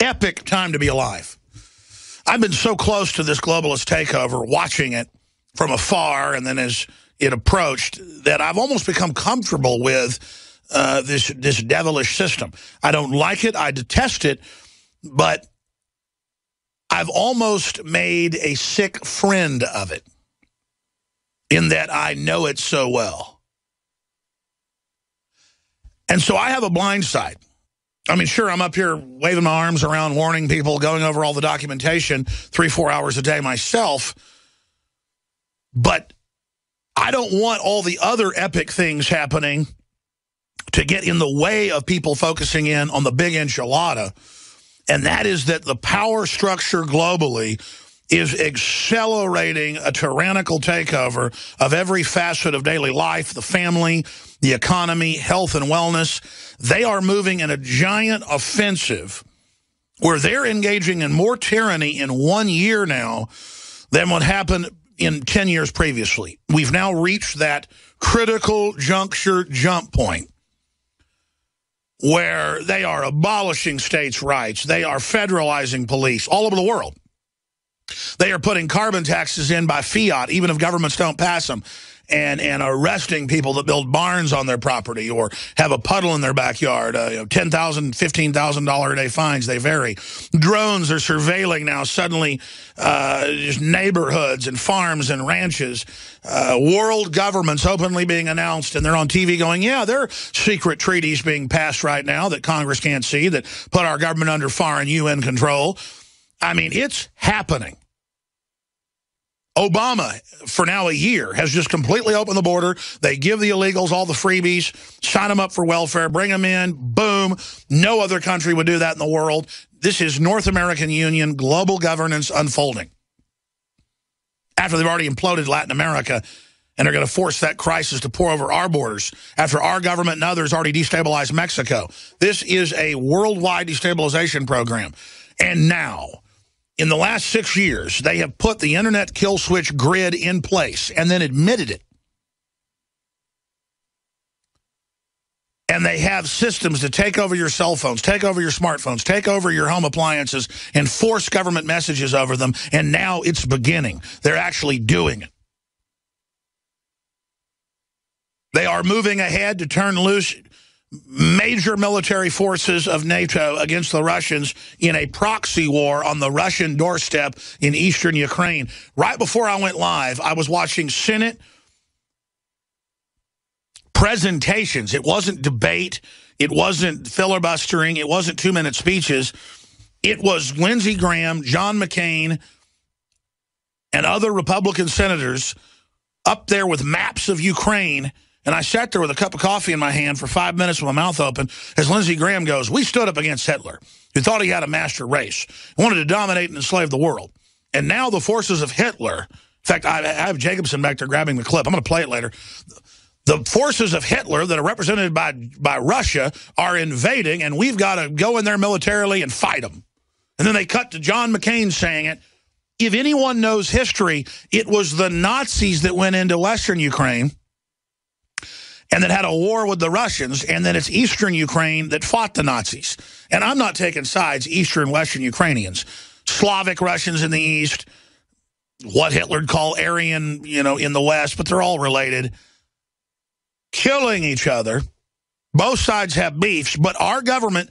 Epic time to be alive. I've been so close to this globalist takeover, watching it from afar, and then as it approached, that I've almost become comfortable with this devilish system. I don't like it. I detest it. But I've almost made a sick friend of it, in that I know it so well. And so I have a blind side. I mean, sure, I'm up here waving my arms around, warning people, going over all the documentation 3-4 hours a day myself. But I don't want all the other epic things happening to get in the way of people focusing in on the big enchilada. And that is that the power structure globally is accelerating a tyrannical takeover of every facet of daily life, the family, the economy, health and wellness. They are moving in a giant offensive where they're engaging in more tyranny in 1 year now than what happened in 10 years previously. We've now reached that critical juncture jump point where they are abolishing states' rights. They are federalizing police all over the world. They are putting carbon taxes in by fiat, even if governments don't pass them, and arresting people that build barns on their property or have a puddle in their backyard. $10,000, $15,000 a day fines, they vary. Drones are surveilling now suddenly just neighborhoods and farms and ranches. World governments openly being announced, and they're on TV going, yeah, there are secret treaties being passed right now that Congress can't see that put our government under foreign UN control. I mean, it's happening. Obama, for now a year, has just completely opened the border. They give the illegals all the freebies, sign them up for welfare, bring them in, boom. No other country would do that in the world. This is North American Union global governance unfolding. After they've already imploded Latin America, and they're going to force that crisis to pour over our borders after our government and others already destabilized Mexico. This is a worldwide destabilization program. And now, in the last 6 years, they have put the internet kill switch grid in place and then admitted it. And they have systems to take over your cell phones, take over your smartphones, take over your home appliances, and force government messages over them. And now it's beginning. They're actually doing it. They are moving ahead to turn loose major military forces of NATO against the Russians in a proxy war on the Russian doorstep in eastern Ukraine. Right before I went live, I was watching Senate presentations. It wasn't debate. It wasn't filibustering. It wasn't 2-minute speeches. It was Lindsey Graham, John McCain, and other Republican senators up there with maps of Ukraine. And I sat there with a cup of coffee in my hand for 5 minutes with my mouth open as Lindsey Graham goes, we stood up against Hitler, who thought he had a master race, wanted to dominate and enslave the world. And now the forces of Hitler, in fact, I have Jacobson back there grabbing the clip. I'm going to play it later. The forces of Hitler that are represented by Russia are invading, and we've got to go in there militarily and fight them. And then they cut to John McCain saying it. If anyone knows history, it was the Nazis that went into Western Ukraine and that had a war with the Russians, and then it's Eastern Ukraine that fought the Nazis. And I'm not taking sides, Eastern, Western Ukrainians. Slavic Russians in the East, what Hitler'd call Aryan, in the West, but they're all related. Killing each other. Both sides have beefs, but our government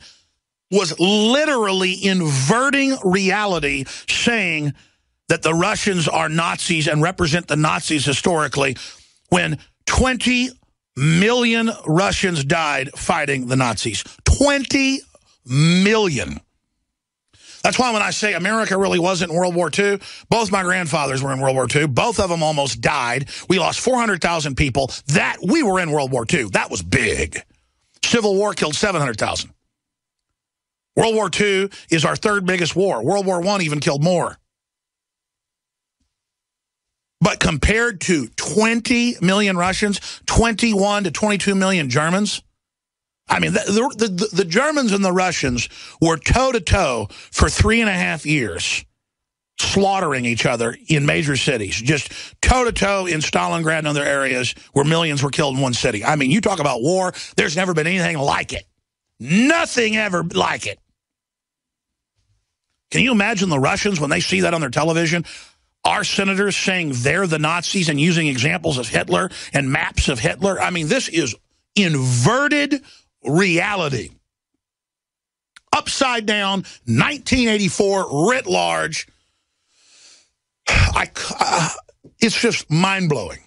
was literally inverting reality, saying that the Russians are Nazis and represent the Nazis historically, when 20 million Russians died fighting the Nazis. 20 million. That's why when I say America really wasn't in World War II, both my grandfathers were in World War II. Both of them almost died. We lost 400,000 people. We were in World War II. That was big. Civil War killed 700,000. World War II is our third biggest war. World War I even killed more. But compared to 20 million Russians, 21 to 22 million Germans, I mean, the Germans and the Russians were toe-to-toe for 3.5 years, slaughtering each other in major cities, just toe-to-toe in Stalingrad and other areas where millions were killed in one city. I mean, you talk about war, there's never been anything like it. Nothing ever like it. Can you imagine the Russians when they see that on their television? Our senators saying they're the Nazis and using examples of Hitler and maps of Hitler. I mean, this is inverted reality. Upside down, 1984, writ large. It's just mind-blowing.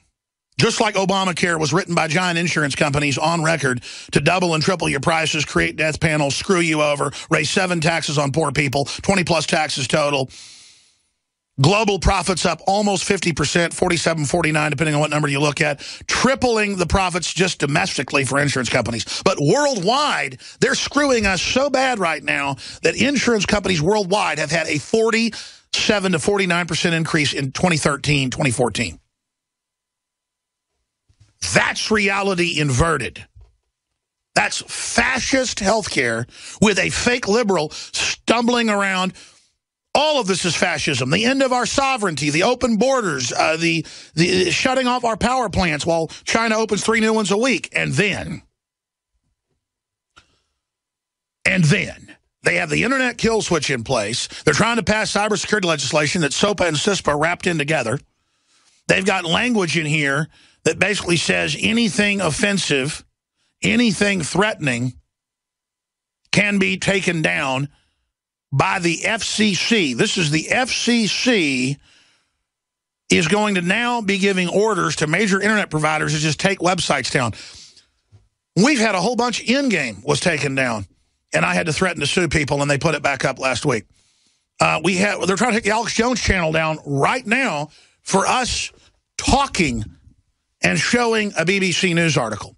Just like Obamacare was written by giant insurance companies on record to double and triple your prices, create death panels, screw you over, raise 7 taxes on poor people, 20-plus taxes total. Global profits up almost 50%, 47, 49, depending on what number you look at, tripling the profits just domestically for insurance companies. But worldwide, they're screwing us so bad right now that insurance companies worldwide have had a 47 to 49% increase in 2013, 2014. That's reality inverted. That's fascist healthcare with a fake liberal stumbling around. All of this is fascism. The end of our sovereignty, the open borders, the shutting off our power plants while China opens 3 new ones a week. And then they have the internet kill switch in place. They're trying to pass cybersecurity legislation that SOPA and CISPA wrapped in together. They've got language in here that basically says anything offensive, anything threatening can be taken down by the FCC. This is the FCC is going to now be giving orders to major internet providers to just take websites down. We've had a whole bunch. Endgame was taken down, and I had to threaten to sue people, and they put it back up last week. They're trying to take the Alex Jones channel down right now for us talking and showing a BBC News article.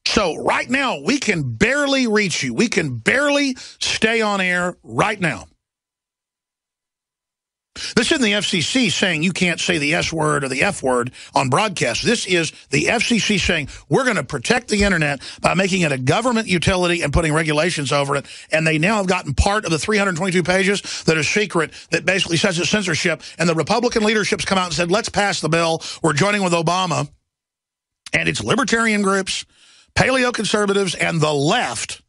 So right now, we can barely reach you. We can barely stay on air right now. This isn't the FCC saying you can't say the S word or the F word on broadcast. This is the FCC saying we're going to protect the internet by making it a government utility and putting regulations over it. And they now have gotten part of the 322 pages that are secret that basically says it's censorship. And the Republican leadership's come out and said, let's pass the bill. We're joining with Obama. And it's libertarian groups, paleo-conservatives, and the left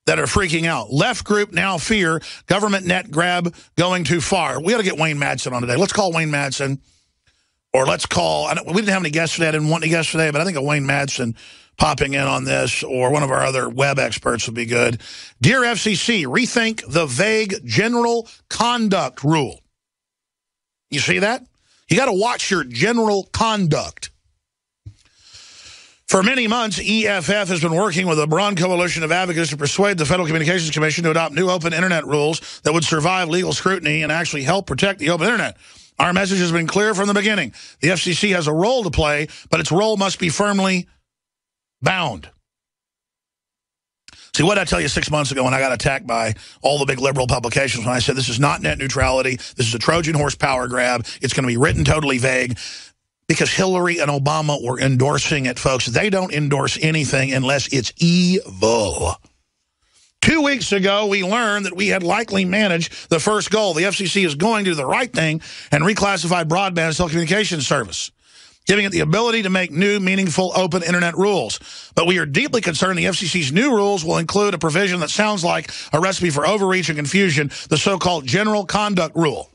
that are freaking out. Left group now fear government net grab going too far. We got to get Wayne Madsen on today. Let's call Wayne Madsen, or let's call, we didn't have any guests today. I didn't want any guests today, but I think a Wayne Madsen popping in on this, or one of our other web experts would be good. Dear FCC, rethink the vague general conduct rule. You see that? You got to watch your general conduct. For many months, EFF has been working with a broad coalition of advocates to persuade the Federal Communications Commission to adopt new open internet rules that would survive legal scrutiny and actually help protect the open internet. Our message has been clear from the beginning. The FCC has a role to play, but its role must be firmly bound. See, what did I tell you 6 months ago when I got attacked by all the big liberal publications when I said this is not net neutrality, this is a Trojan horse power grab, it's going to be written totally vague? Because Hillary and Obama were endorsing it, folks. They don't endorse anything unless it's evil. 2 weeks ago, we learned that we had likely managed the first goal. The FCC is going to do the right thing and reclassify broadband as telecommunications service, giving it the ability to make new, meaningful, open internet rules. But we are deeply concerned the FCC's new rules will include a provision that sounds like a recipe for overreach and confusion, the so-called general conduct rule.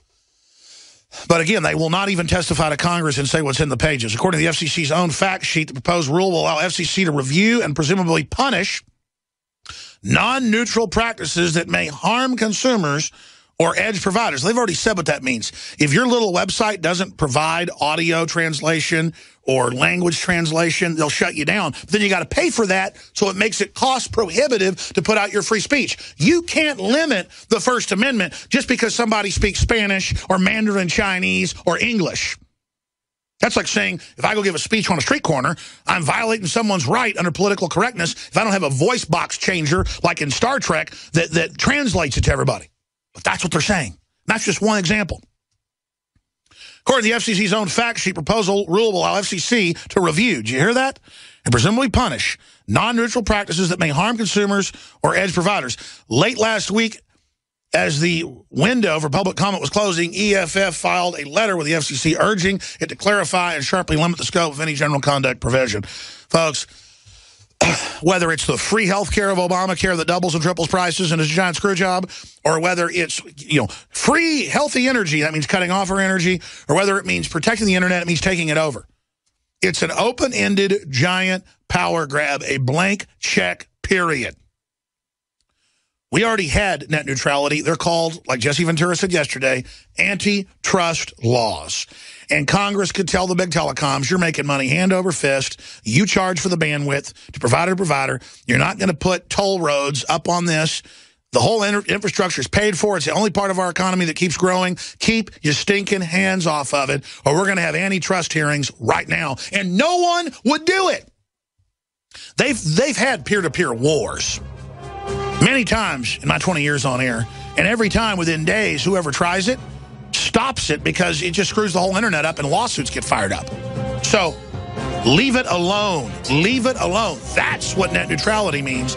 But again, they will not even testify to Congress and say what's in the pages. According to the FCC's own fact sheet, the proposed rule will allow FCC to review and presumably punish non-neutral practices that may harm consumers or edge providers. They've already said what that means. If your little website doesn't provide audio translation or language translation, they'll shut you down. But then you got to pay for that, so it makes it cost prohibitive to put out your free speech. You can't limit the First Amendment just because somebody speaks Spanish or Mandarin Chinese or English. That's like saying, if I go give a speech on a street corner, I'm violating someone's right under political correctness if I don't have a voice box changer like in Star Trek that translates it to everybody. But that's what they're saying. That's just one example. According to the FCC's own fact sheet, proposal rule will allow FCC to review, did you hear that? And presumably punish non-neutral practices that may harm consumers or edge providers. Late last week, as the window for public comment was closing, EFF filed a letter with the FCC urging it to clarify and sharply limit the scope of any general conduct provision. Folks, whether it's the free health care of Obamacare that doubles and triples prices and is a giant screw job, or whether it's, free healthy energy, that means cutting off our energy, or whether it means protecting the internet, it means taking it over. It's an open-ended giant power grab, a blank check, period. We already had net neutrality. They're called, like Jesse Ventura said yesterday, antitrust laws. And Congress could tell the big telecoms, you're making money hand over fist. You charge for the bandwidth to provider to provider. You're not going to put toll roads up on this. The whole infrastructure is paid for. It's the only part of our economy that keeps growing. Keep your stinking hands off of it, or we're going to have antitrust hearings right now. And no one would do it. They've had peer-to-peer wars many times in my 20 years on air. And every time within days, whoever tries it stops it because it just screws the whole internet up and lawsuits get fired up. So leave it alone. Leave it alone. That's what net neutrality means.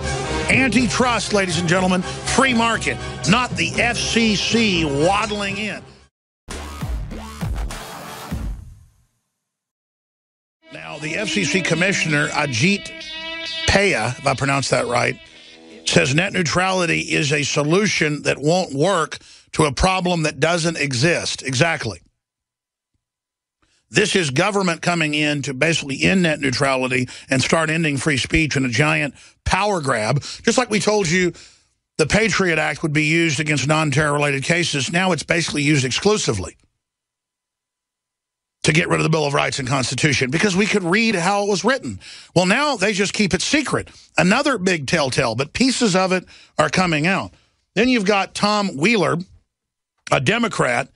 Antitrust, ladies and gentlemen, free market, not the FCC waddling in. Now, the FCC commissioner, Ajit Paya, if I pronounced that right, says net neutrality is a solution that won't work to a problem that doesn't exist. Exactly. This is government coming in to basically end net neutrality and start ending free speech in a giant power grab. Just like we told you the Patriot Act would be used against non-terror-related cases, now it's basically used exclusively to get rid of the Bill of Rights and Constitution because we could read how it was written. Well, now they just keep it secret. Another big telltale, but pieces of it are coming out. Then you've got Tom Wheeler, a Democrat,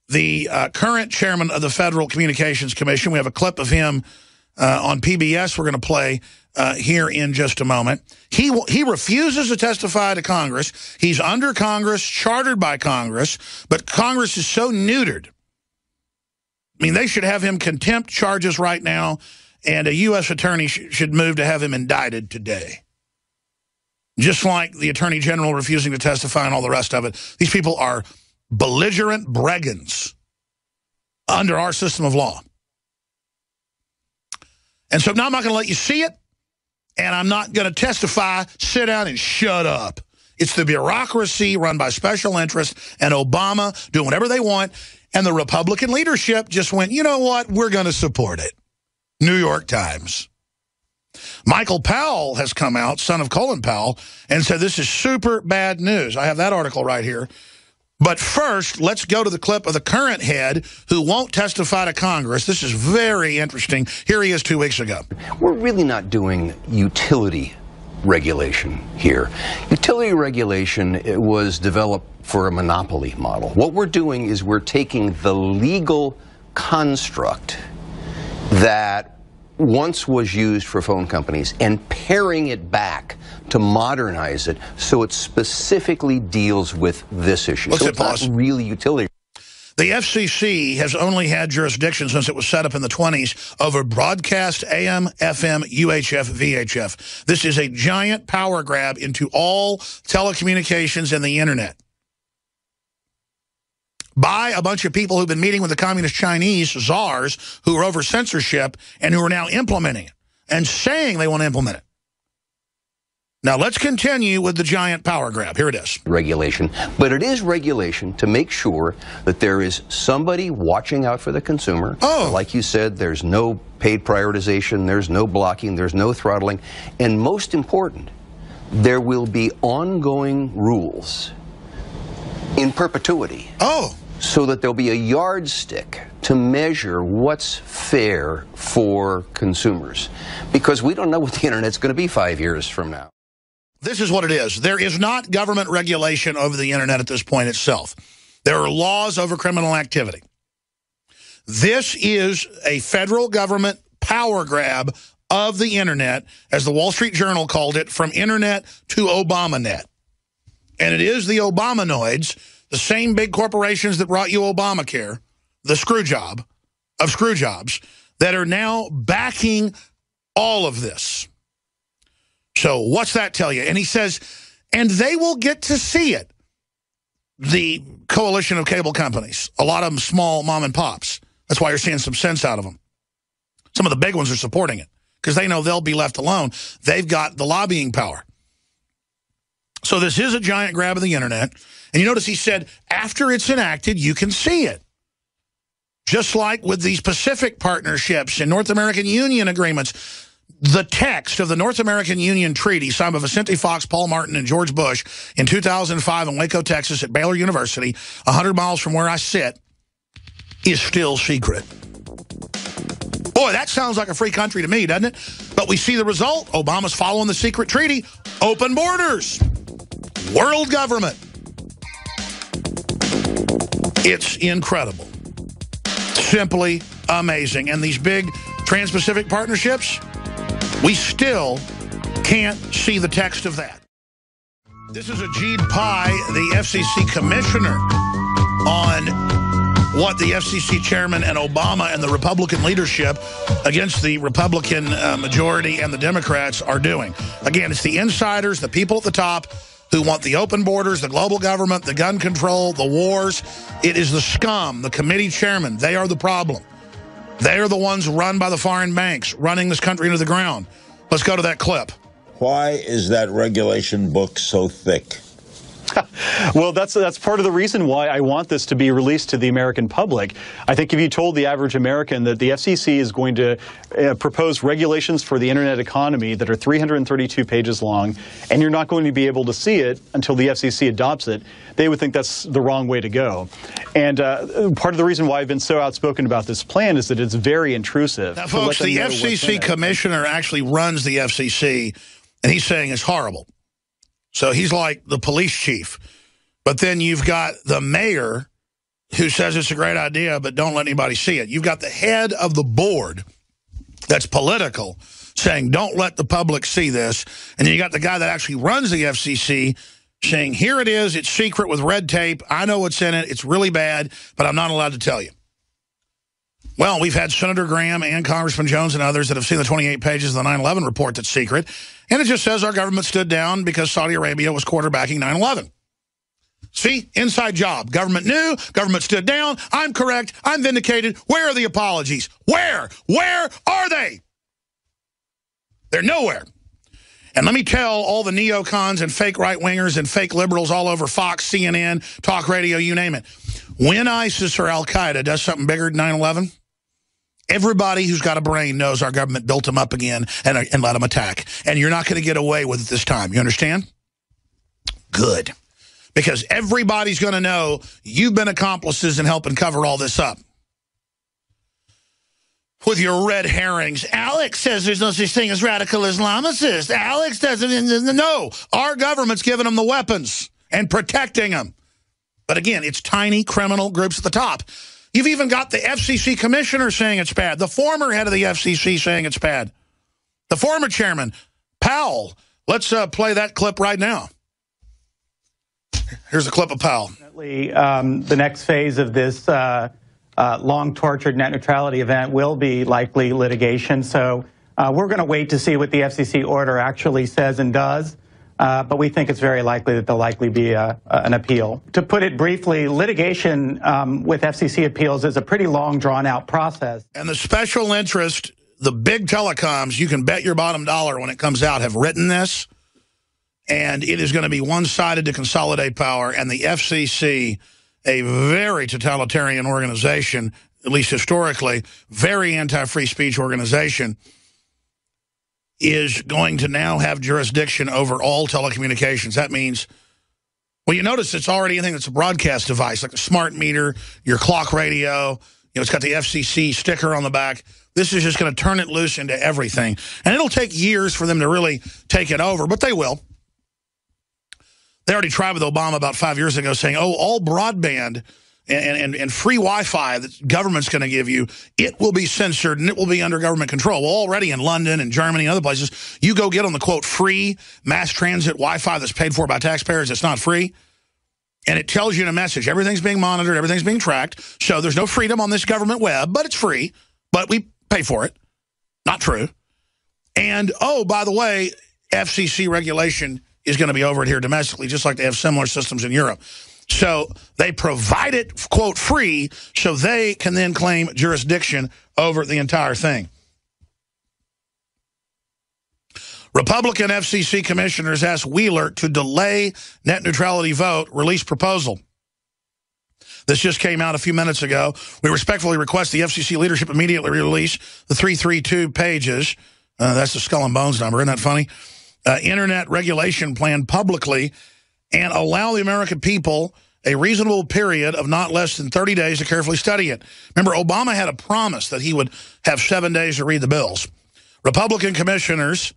the current chairman of the Federal Communications Commission. We have a clip of him on PBS we're going to play here in just a moment. He refuses to testify to Congress. He's under Congress, chartered by Congress, but Congress is so neutered. I mean, they should have him contempt charges right now, and a U.S. attorney should move to have him indicted today. Just like the Attorney General refusing to testify and all the rest of it. These people are belligerent brigands under our system of law. And so now I'm not going to let you see it, and I'm not going to testify. Sit down and shut up. It's the bureaucracy run by special interests and Obama doing whatever they want. And the Republican leadership just went, you know what, we're going to support it. New York Times. Michael Powell has come out, son of Colin Powell, and said this is super bad news. I have that article right here. But first, let's go to the clip of the current head who won't testify to Congress. This is very interesting. Here he is 2 weeks ago. We're really not doing utility regulation here. Utility regulation was developed for a monopoly model. What we're doing is we're taking the legal construct that once was used for phone companies and paring it back to modernize it so it specifically deals with this issue. So it's not really utility. The FCC has only had jurisdiction since it was set up in the 20s over broadcast, AM, FM, UHF, VHF. This is a giant power grab into all telecommunications and the internet by a bunch of people who've been meeting with the communist Chinese czars who are over censorship and who are now implementing it and saying they want to implement it. Now, let's continue with the giant power grab. Here it is. Regulation, but it is regulation to make sure that there is somebody watching out for the consumer. Oh. Like you said, there's no paid prioritization, there's no blocking, there's no throttling, and most important, there will be ongoing rules in perpetuity. Oh. So that there'll be a yardstick to measure what's fair for consumers. Because we don't know what the internet's going to be 5 years from now. This is what it is. There is not government regulation over the internet at this point itself. There are laws over criminal activity. This is a federal government power grab of the internet, as the Wall Street Journal called it, from internet to Obamanet. And it is the Obamanoids, the same big corporations that brought you Obamacare, the screw job of screw jobs, that are now backing all of this. So what's that tell you? And he says, and they will get to see it. The coalition of cable companies, a lot of them small mom and pops. That's why you're seeing some sense out of them. Some of the big ones are supporting it because they know they'll be left alone. They've got the lobbying power. So this is a giant grab of the internet. And you notice he said, after it's enacted, you can see it. Just like with these Pacific partnerships and North American Union agreements, the text of the North American Union Treaty signed by Vicente Fox, Paul Martin, and George Bush in 2005 in Waco, Texas at Baylor University, 100 miles from where I sit, is still secret. Boy, that sounds like a free country to me, doesn't it? But we see the result. Obama's following the secret treaty. Open borders. World government. It's incredible. Simply amazing. And these big trans-Pacific partnerships, we still can't see the text of that. This is Ajit Pai, the FCC commissioner, on what the FCC chairman and Obama and the Republican leadership against the Republican majority and the Democrats are doing. Again, it's the insiders, the people at the top who want the open borders, the global government, the gun control, the wars. It is the scum, the committee chairman. They are the problem. They are the ones run by the foreign banks, running this country into the ground. Let's go to that clip. Why is that regulation book so thick? Well, that's part of the reason why I want this to be released to the American public. I think if you told the average American that the FCC is going to propose regulations for the internet economy that are 332 pages long, and you're not going to be able to see it until the FCC adopts it, they would think that's the wrong way to go. And part of the reason why I've been so outspoken about this plan is that it's very intrusive. Now, folks, the FCC commissioner actually runs the FCC, and he's saying it's horrible. So he's like the police chief. But then you've got the mayor who says it's a great idea, but don't let anybody see it. You've got the head of the board that's political saying, don't let the public see this. And then you got the guy that actually runs the FCC saying, here it is, it's secret with red tape. I know what's in it. It's really bad, but I'm not allowed to tell you. Well, we've had Senator Graham and Congressman Jones and others that have seen the 28 pages of the 9/11 report that's secret. And it just says our government stood down because Saudi Arabia was quarterbacking 9/11. See? Inside job. Government knew. Government stood down. I'm correct. I'm vindicated. Where are the apologies? Where? Where are they? They're nowhere. And let me tell all the neocons and fake right-wingers and fake liberals all over Fox, CNN, talk radio, you name it. When ISIS or Al-Qaeda does something bigger than 9/11, everybody who's got a brain knows our government built them up again and let them attack. And you're not going to get away with it this time. You understand? Good. Because everybody's going to know you've been accomplices in helping cover all this up. With your red herrings. Alex says there's no such thing as radical Islamicists. Alex doesn't. No. Our government's giving them the weapons and protecting them. But again, it's tiny criminal groups at the top. You've even got the FCC commissioner saying it's bad. The former head of the FCC saying it's bad. The former chairman, Powell. Let's play that clip right now. Here's a clip of Powell. The next phase of this long-tortured net neutrality event will be likely litigation. So we're going to wait to see what the FCC order actually says and does. But we think it's very likely that there'll likely be an appeal. To put it briefly, litigation with FCC appeals is a pretty long, drawn-out process. And the special interest, the big telecoms, you can bet your bottom dollar when it comes out, have written this. And it is going to be one-sided to consolidate power. And the FCC, a very totalitarian organization, at least historically, very anti-free speech organization, is going to now have jurisdiction over all telecommunications. That means, well, you notice it's already anything that's a broadcast device, like a smart meter, your clock radio. You know, it's got the FCC sticker on the back. This is just going to turn it loose into everything. And it'll take years for them to really take it over, but they will. They already tried with Obama about 5 years ago saying, oh, all broadband and free Wi-Fi that government's going to give you, it will be censored and it will be under government control. Well, already in London and Germany and other places, you go get on the, quote, free mass transit Wi-Fi that's paid for by taxpayers. It's not free. And it tells you in a message, everything's being monitored, everything's being tracked. So there's no freedom on this government web, but it's free. But we pay for it. Not true. And, oh, by the way, FCC regulation is going to be over it here domestically, just like they have similar systems in Europe. So they provide it, quote, free, so they can then claim jurisdiction over the entire thing. Republican FCC commissioners asked Wheeler to delay net neutrality vote, release proposal. This just came out a few minutes ago. We respectfully request the FCC leadership immediately release the 332 pages. That's the skull and bones number. Isn't that funny? Internet regulation plan publicly and allow the American people a reasonable period of not less than 30 days to carefully study it. Remember, Obama had a promise that he would have 7 days to read the bills. Republican commissioners,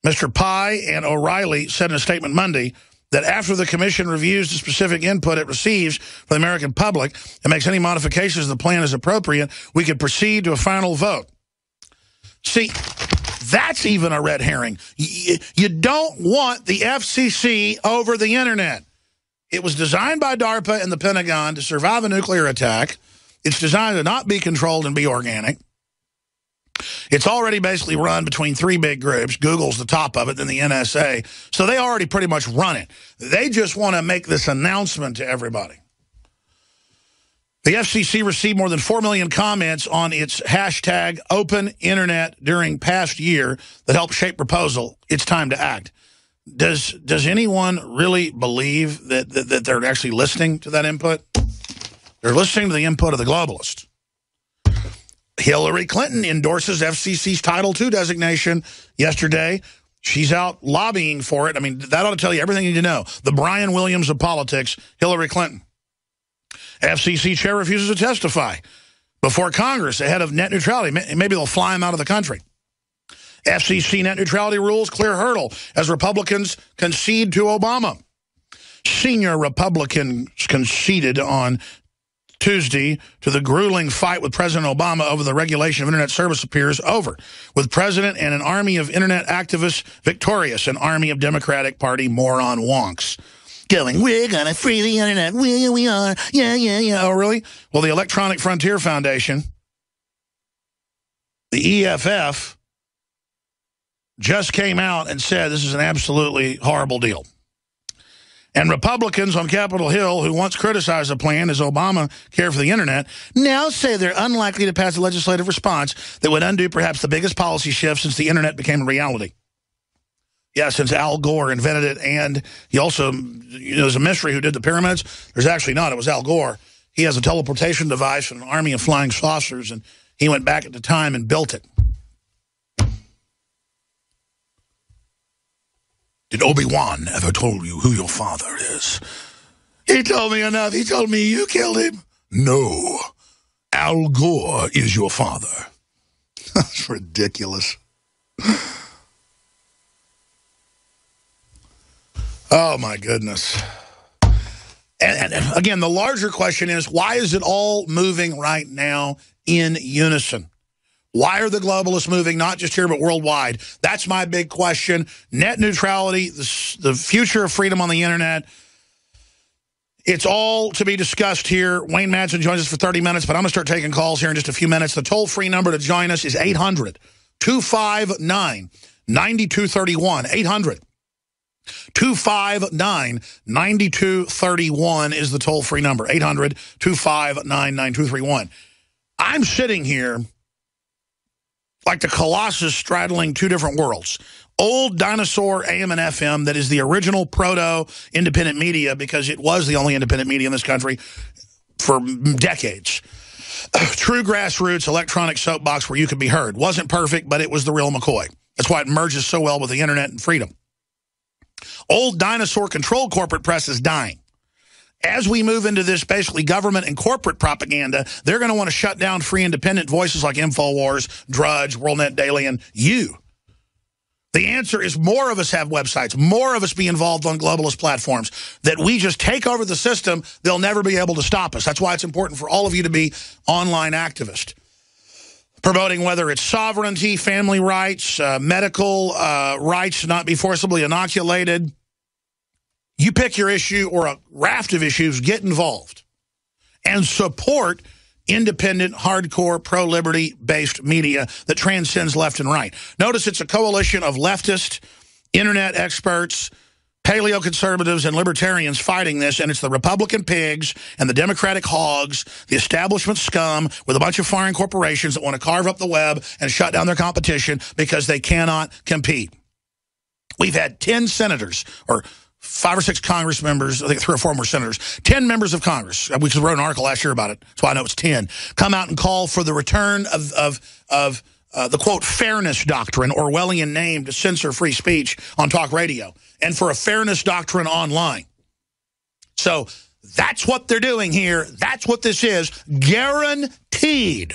Mr. Pai and O'Reilly, said in a statement Monday that after the commission reviews the specific input it receives from the American public and makes any modifications to the plan as appropriate, we could proceed to a final vote. See, that's even a red herring. You don't want the FCC over the internet. It was designed by DARPA and the Pentagon to survive a nuclear attack. It's designed to not be controlled and be organic. It's already basically run between three big groups. Google's the top of it, then the NSA. So they already pretty much run it. They just want to make this announcement to everybody. The FCC received more than 4 million comments on its hashtag open internet during past year that helped shape proposal. It's time to act. Does anyone really believe that they're actually listening to that input? They're listening to the input of the globalists. Hillary Clinton endorses FCC's Title II designation yesterday. She's out lobbying for it. I mean, that ought to tell you everything you need to know. The Brian Williams of politics, Hillary Clinton. FCC chair refuses to testify before Congress ahead of net neutrality. Maybe they'll fly him out of the country. FCC net neutrality rules clear hurdle as Republicans concede to Obama. Senior Republicans conceded on Tuesday to the grueling fight with President Obama over the regulation of internet service appears over, with President and an army of internet activists victorious, an army of Democratic Party moron wonks going, we're going to free the internet, we are, yeah. Oh, really? Well, the Electronic Frontier Foundation, the EFF, just came out and said this is an absolutely horrible deal. And Republicans on Capitol Hill, who once criticized the plan as Obamacare for the internet, now say they're unlikely to pass a legislative response that would undo perhaps the biggest policy shift since the internet became a reality. Yeah, since Al Gore invented it, and he also, there's a mystery who did the pyramids. There's actually not. It was Al Gore. He has a teleportation device and an army of flying saucers, and he went back at the time and built it. Did Obi-Wan ever told you who your father is? He told me enough. He told me you killed him. No. Al Gore is your father. That's ridiculous. Oh, my goodness. And again, the larger question is, why is it all moving right now in unison? Why are the globalists moving, not just here, but worldwide? That's my big question. Net neutrality, the future of freedom on the internet. It's all to be discussed here. Wayne Madsen joins us for 30 minutes, but I'm going to start taking calls here in just a few minutes. The toll-free number to join us is 800-259-9231. 800-259-9231 is the toll-free number. 800-259-9231. I'm sitting here like the Colossus straddling two different worlds. Old dinosaur AM and FM that is the original proto-independent media because it was the only independent media in this country for decades. True grassroots electronic soapbox where you could be heard. Wasn't perfect, but it was the real McCoy. That's why it merges so well with the internet and freedom. Old dinosaur-controlled corporate press is dying. As we move into this basically government and corporate propaganda, they're going to want to shut down free independent voices like InfoWars, Drudge, WorldNet Daily, and you. The answer is more of us have websites, more of us be involved on globalist platforms, that we just take over the system, they'll never be able to stop us. That's why it's important for all of you to be online activists. Promoting whether it's sovereignty, family rights, medical rights to not be forcibly inoculated. You pick your issue or a raft of issues, get involved. And support independent, hardcore, pro-liberty-based media that transcends left and right. Notice it's a coalition of leftist, internet experts, paleoconservatives and libertarians fighting this, and it's the Republican pigs and the Democratic hogs, the establishment scum with a bunch of foreign corporations that want to carve up the web and shut down their competition because they cannot compete. We've had 10 senators, or 5 or 6 Congress members, I think 3 or 4 more senators, 10 members of Congress, we just wrote an article last year about it, that's why I know it's 10, come out and call for the return of the, quote, fairness doctrine, Orwellian name to censor free speech on talk radio, and for a fairness doctrine online. So that's what they're doing here. That's what this is. Guaranteed.